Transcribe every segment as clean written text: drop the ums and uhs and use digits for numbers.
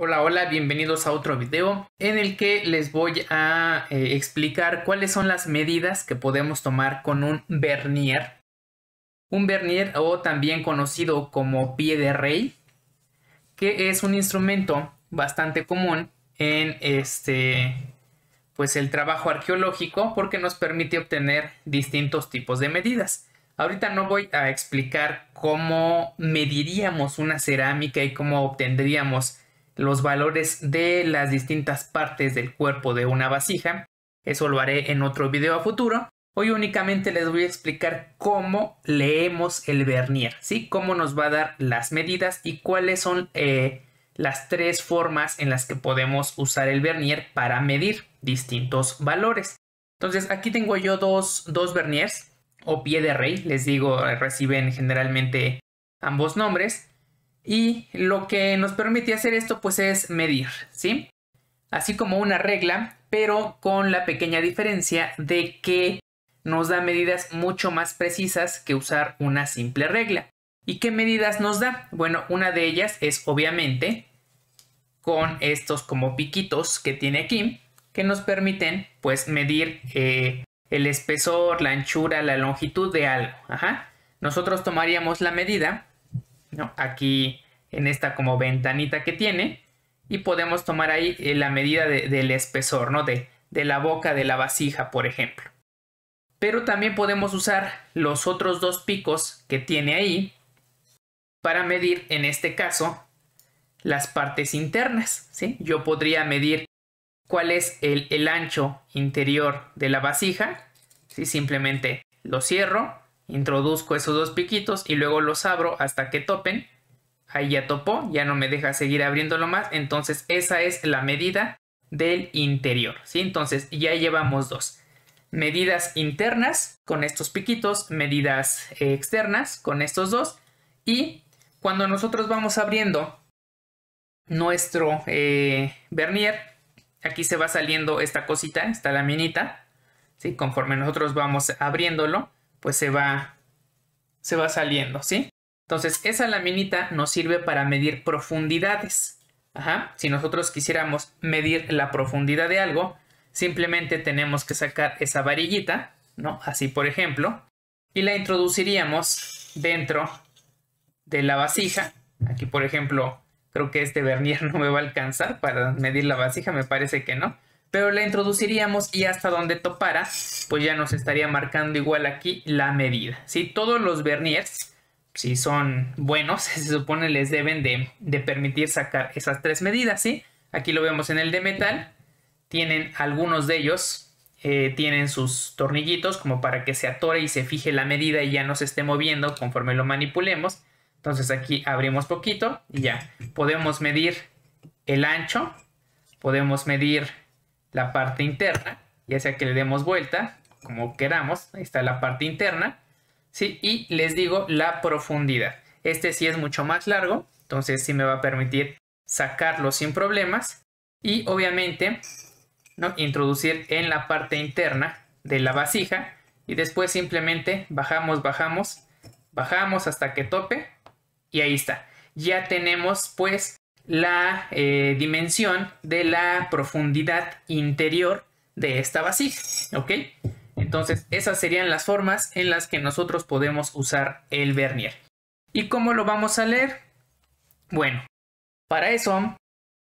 Hola, hola, bienvenidos a otro video en el que les voy a explicar cuáles son las medidas que podemos tomar con un vernier. Un vernier, o también conocido como pie de rey, que es un instrumento bastante común en pues el trabajo arqueológico porque nos permite obtener distintos tipos de medidas. Ahorita no voy a explicar cómo mediríamos una cerámica y cómo obtendríamos los valores de las distintas partes del cuerpo de una vasija. Eso lo haré en otro video a futuro. Hoy únicamente les voy a explicar cómo leemos el vernier, ¿sí? Cómo nos va a dar las medidas y cuáles son las tres formas en las que podemos usar el vernier para medir distintos valores. Entonces aquí tengo yo dos verniers o pie de rey, les digo, reciben generalmente ambos nombres. Y lo que nos permite hacer esto pues es medir, ¿sí? Así como una regla, pero con la pequeña diferencia de que nos da medidas mucho más precisas que usar una simple regla. ¿Y qué medidas nos da? Bueno, una de ellas es obviamente con estos como piquitos que tiene aquí, que nos permiten pues medir el espesor, la anchura, la longitud de algo. Nosotros tomaríamos la medida, ¿no? Aquí en esta como ventanita que tiene, y podemos tomar ahí la medida del espesor, ¿no? De la boca de la vasija, por ejemplo. Pero también podemos usar los otros dos picos que tiene ahí para medir, en este caso, las partes internas, ¿sí? Yo podría medir cuál es el ancho interior de la vasija, ¿sí? Simplemente lo cierro, introduzco esos dos piquitos y luego los abro hasta que topen. Ahí ya topó, ya no me deja seguir abriéndolo más. Entonces esa es la medida del interior, ¿sí? Entonces ya llevamos dos. Medidas internas con estos piquitos, medidas externas con estos dos. Y cuando nosotros vamos abriendo nuestro vernier, aquí se va saliendo esta cosita, esta laminita, ¿sí? Conforme nosotros vamos abriéndolo, pues se va saliendo, ¿sí? Entonces esa laminita nos sirve para medir profundidades. Si nosotros quisiéramos medir la profundidad de algo, simplemente tenemos que sacar esa varillita, ¿no? Así por ejemplo, y la introduciríamos dentro de la vasija. Aquí por ejemplo, creo que este vernier no me va a alcanzar para medir la vasija, me parece que no. Pero la introduciríamos y hasta donde topara, pues ya nos estaría marcando igual aquí la medida, ¿sí? Todos los verniers, si son buenos, se supone les deben de permitir sacar esas tres medidas, ¿sí? Aquí lo vemos en el de metal. Tienen algunos de ellos, tienen sus tornillitos como para que se atore y se fije la medida y ya no se esté moviendo conforme lo manipulemos. Entonces aquí abrimos poquito y ya podemos medir el ancho, podemos medir la parte interna, ya sea que le demos vuelta, como queramos. Ahí está la parte interna, ¿sí? Y les digo la profundidad. Este sí es mucho más largo, entonces sí me va a permitir sacarlo sin problemas. Y obviamente, ¿no? Introducir en la parte interna de la vasija. Y después simplemente bajamos hasta que tope. Y ahí está. Ya tenemos pues la dimensión de la profundidad interior de esta vasija, ¿ok? Entonces esas serían las formas en las que nosotros podemos usar el vernier. ¿Y cómo lo vamos a leer? Bueno, para eso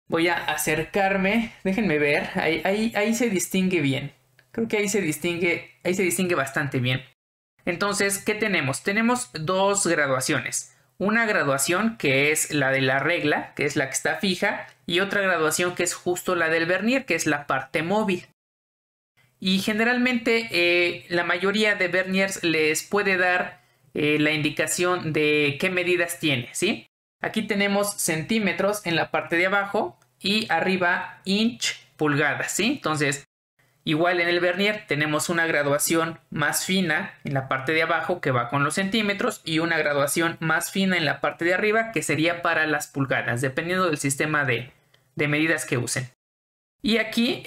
voy a acercarme, déjenme ver, ahí se distingue bien. Creo que ahí se distingue bastante bien. Entonces, ¿qué tenemos? Tenemos dos graduaciones. Una graduación que es la de la regla, que es la que está fija, y otra graduación que es justo la del vernier, que es la parte móvil. Y generalmente la mayoría de verniers les puede dar la indicación de qué medidas tiene, ¿sí? Aquí tenemos centímetros en la parte de abajo y arriba inch, pulgadas, ¿sí? Entonces, igual en el vernier tenemos una graduación más fina en la parte de abajo que va con los centímetros y una graduación más fina en la parte de arriba que sería para las pulgadas, dependiendo del sistema de medidas que usen. Y aquí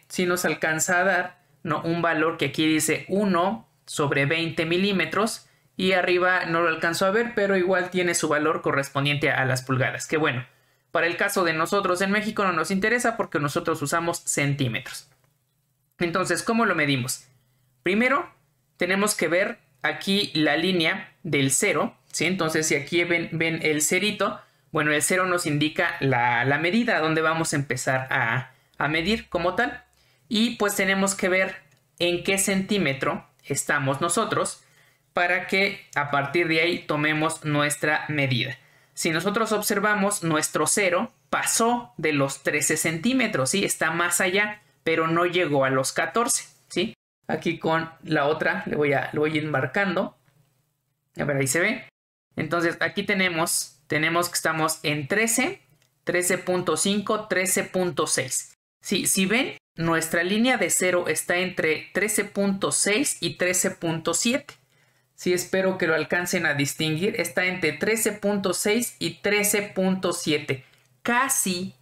sí nos alcanza a dar, ¿no? Un valor que aquí dice 1/20 milímetros y arriba no lo alcanzo a ver, pero igual tiene su valor correspondiente a las pulgadas. Que bueno, Para el caso de nosotros en México no nos interesa porque nosotros usamos centímetros. Entonces, ¿cómo lo medimos? Primero, tenemos que ver aquí la línea del 0, ¿sí? Entonces, si aquí ven el cerito, bueno, el 0 nos indica la medida donde vamos a empezar a medir como tal. Y pues tenemos que ver en qué centímetro estamos nosotros para que a partir de ahí tomemos nuestra medida. Si nosotros observamos, nuestro 0 pasó de los 13 centímetros, ¿sí? Está más allá, pero no llegó a los 14, ¿sí? Aquí con la otra le voy a ir marcando. A ver, ahí se ve. Entonces, aquí tenemos que estamos en 13, 13.5, 13.6. ¿Sí? Si ven, nuestra línea de 0 está entre 13.6 y 13.7. Sí, espero que lo alcancen a distinguir. Está entre 13.6 y 13.7. Casi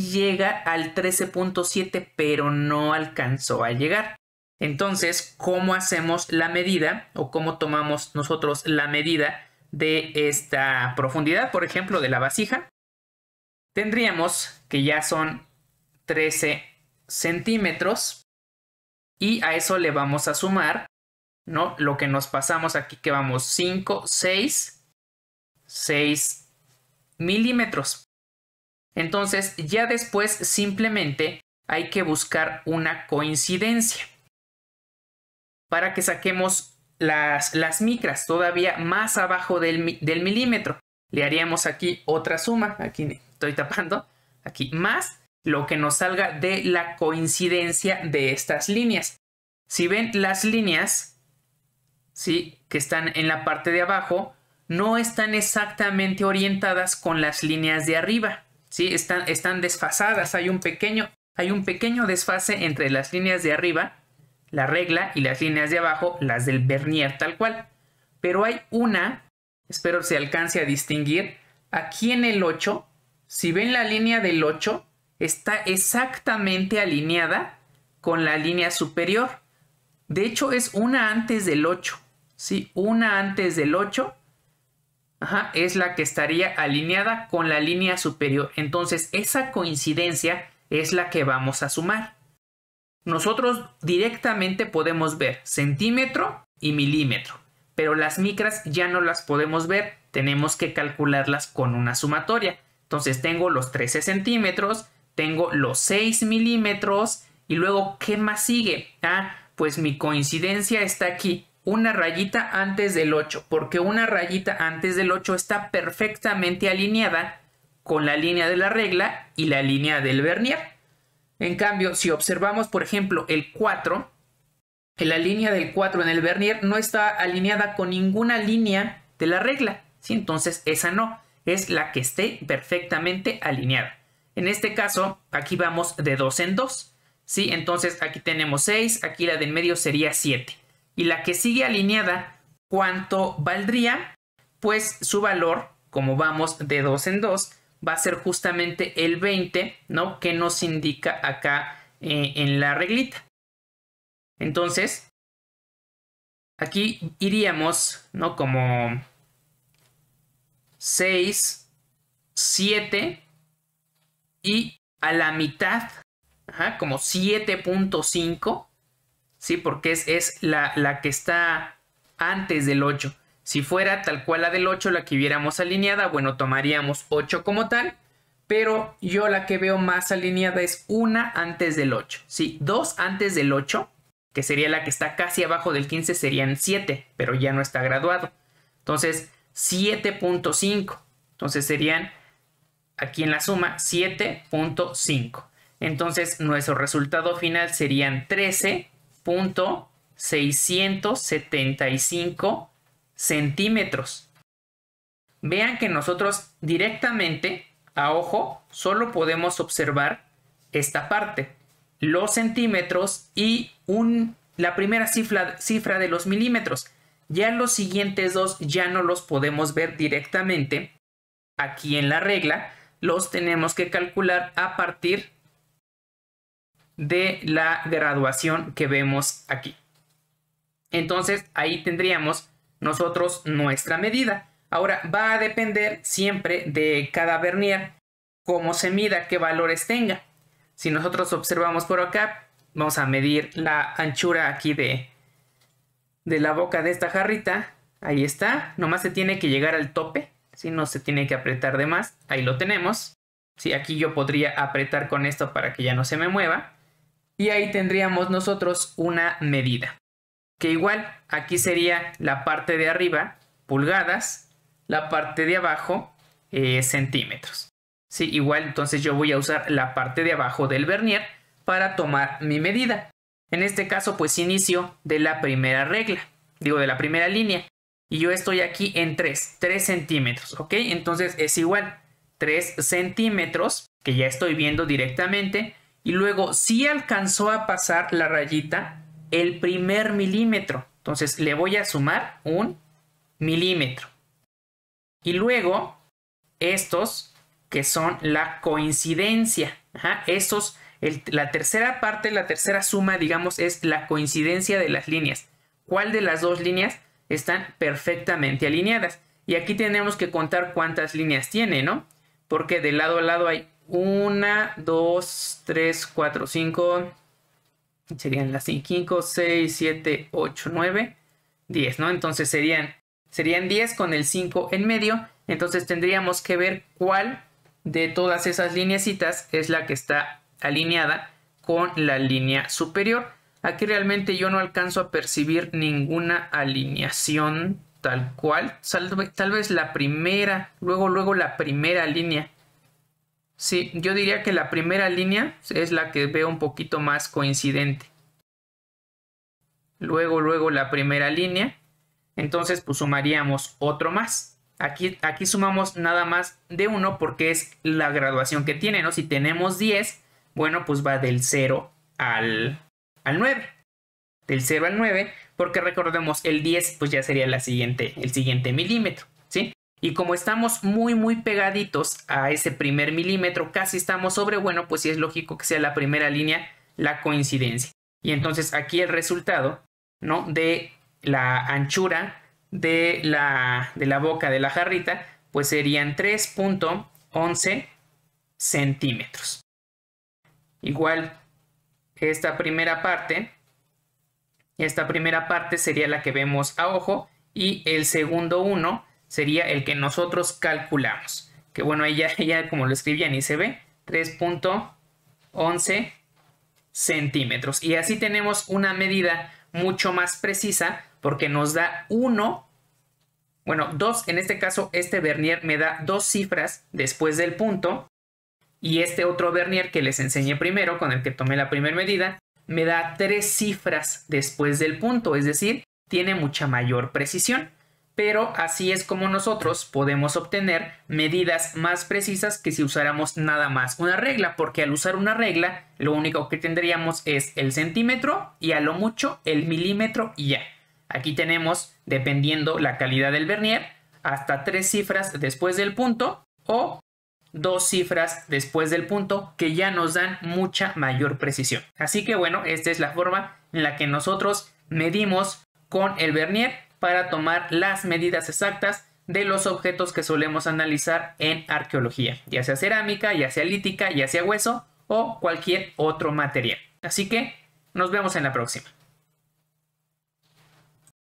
llega al 13.7, pero no alcanzó a llegar. Entonces, ¿cómo hacemos la medida o cómo tomamos nosotros la medida de esta profundidad, por ejemplo, de la vasija? Tendríamos que ya son 13 centímetros y a eso le vamos a sumar, ¿no? Lo que nos pasamos aquí, que vamos 5, 6 milímetros. Entonces, ya después simplemente hay que buscar una coincidencia para que saquemos las micras todavía más abajo del milímetro. Le haríamos aquí otra suma, aquí estoy tapando, aquí más lo que nos salga de la coincidencia de estas líneas. Si ven las líneas, ¿sí?, que están en la parte de abajo, no están exactamente orientadas con las líneas de arriba, ¿sí? Están desfasadas, hay un pequeño desfase entre las líneas de arriba, la regla, y las líneas de abajo, las del vernier tal cual. Pero hay una, espero se alcance a distinguir, aquí en el 8, si ven la línea del 8, está exactamente alineada con la línea superior. De hecho, es una antes del 8, ¿sí? Una antes del 8, es la que estaría alineada con la línea superior. Entonces, esa coincidencia es la que vamos a sumar. Nosotros directamente podemos ver centímetro y milímetro, pero las micras ya no las podemos ver, tenemos que calcularlas con una sumatoria. Entonces tengo los 13 centímetros, tengo los 6 milímetros y luego, ¿qué más sigue? Pues mi coincidencia está aquí, una rayita antes del 8, porque una rayita antes del 8 está perfectamente alineada con la línea de la regla y la línea del vernier. En cambio, si observamos, por ejemplo, el 4, la línea del 4 en el vernier no está alineada con ninguna línea de la regla, ¿sí? Entonces, esa no, es la que esté perfectamente alineada. En este caso, aquí vamos de 2 en 2, ¿sí? Entonces, aquí tenemos 6, aquí la de en medio sería 7. Y la que sigue alineada, ¿cuánto valdría? Pues su valor, como vamos de 2 en 2, va a ser justamente el 20, ¿no?, que nos indica acá en la reglita. Entonces, aquí iríamos, ¿no?, como 6, 7 y a la mitad, como 7.5, ¿sí? Porque es la que está antes del 8. Si fuera tal cual la del 8, la que viéramos alineada, bueno, tomaríamos 8 como tal, pero yo la que veo más alineada es una antes del 8, ¿sí? 2 antes del 8, que sería la que está casi abajo del 15, serían 7, pero ya no está graduado. Entonces, 7.5. Entonces serían, aquí en la suma, 7.5. Entonces, nuestro resultado final serían 13.675 centímetros. Vean que nosotros directamente a ojo solo podemos observar esta parte, los centímetros y la primera cifra de los milímetros. Ya los siguientes dos ya no los podemos ver directamente aquí en la regla, los tenemos que calcular a partir de la graduación que vemos aquí. Entonces ahí tendríamos nosotros nuestra medida. Ahora va a depender siempre de cada vernier cómo se mida, qué valores tenga. Si nosotros observamos por acá, vamos a medir la anchura aquí de la boca de esta jarrita. Ahí está, nomás se tiene que llegar al tope, si no se tiene que apretar de más. Ahí lo tenemos. Sí, aquí yo podría apretar con esto para que ya no se me mueva. Y ahí tendríamos nosotros una medida. Que igual aquí sería la parte de arriba, pulgadas, la parte de abajo, centímetros. Sí, igual entonces yo voy a usar la parte de abajo del vernier para tomar mi medida. En este caso pues inicio de la primera regla, de la primera línea. Y yo estoy aquí en 3 centímetros, ¿ok? Entonces es igual, 3 centímetros, que ya estoy viendo directamente. Y luego sí alcanzó a pasar la rayita el primer milímetro. Entonces le voy a sumar 1 milímetro. Y luego estos que son la coincidencia. Ajá, la tercera parte, la tercera suma, digamos, es la coincidencia de las líneas. ¿Cuál de las dos líneas están perfectamente alineadas? Y aquí tenemos que contar cuántas líneas tiene, ¿no? Porque de lado a lado hay 1, 2, 3, 4, 5. Serían las 5, 6, 7, 8, 9, 10, ¿no? Entonces serían 10 con el 5 en medio. Entonces tendríamos que ver cuál de todas esas lineecitas es la que está alineada con la línea superior. Aquí realmente yo no alcanzo a percibir ninguna alineación tal cual. Tal vez la primera, luego la primera línea. Sí, yo diría que la primera línea es la que veo un poquito más coincidente. Luego la primera línea. Entonces pues sumaríamos otro más. Aquí sumamos nada más de 1 porque es la graduación que tiene, ¿no? Si tenemos 10, bueno, pues va del 0 al 9. Del 0 al 9, porque recordemos el 10 pues ya sería el siguiente milímetro, ¿sí? Y como estamos muy pegaditos a ese primer milímetro, casi estamos sobre, bueno, pues sí es lógico que sea la primera línea la coincidencia. Y entonces aquí el resultado, ¿no?, de la anchura de la boca de la jarrita, pues serían 3.11 centímetros. Igual esta primera parte sería la que vemos a ojo y el segundo 1 sería el que nosotros calculamos. Que bueno, ahí ya como lo escribía ni se ve, 3.11 centímetros. Y así tenemos una medida mucho más precisa porque nos da 2, en este caso este vernier me da 2 cifras después del punto y este otro vernier que les enseñé primero, con el que tomé la primera medida, me da 3 cifras después del punto, es decir, tiene mucha mayor precisión. Pero así es como nosotros podemos obtener medidas más precisas que si usáramos nada más una regla, porque al usar una regla lo único que tendríamos es el centímetro y a lo mucho el milímetro y ya. Aquí tenemos, dependiendo la calidad del vernier, hasta 3 cifras después del punto o 2 cifras después del punto que ya nos dan mucha mayor precisión. Así que bueno, esta es la forma en la que nosotros medimos con el vernier para tomar las medidas exactas de los objetos que solemos analizar en arqueología, ya sea cerámica, ya sea lítica, ya sea hueso o cualquier otro material. Así que nos vemos en la próxima.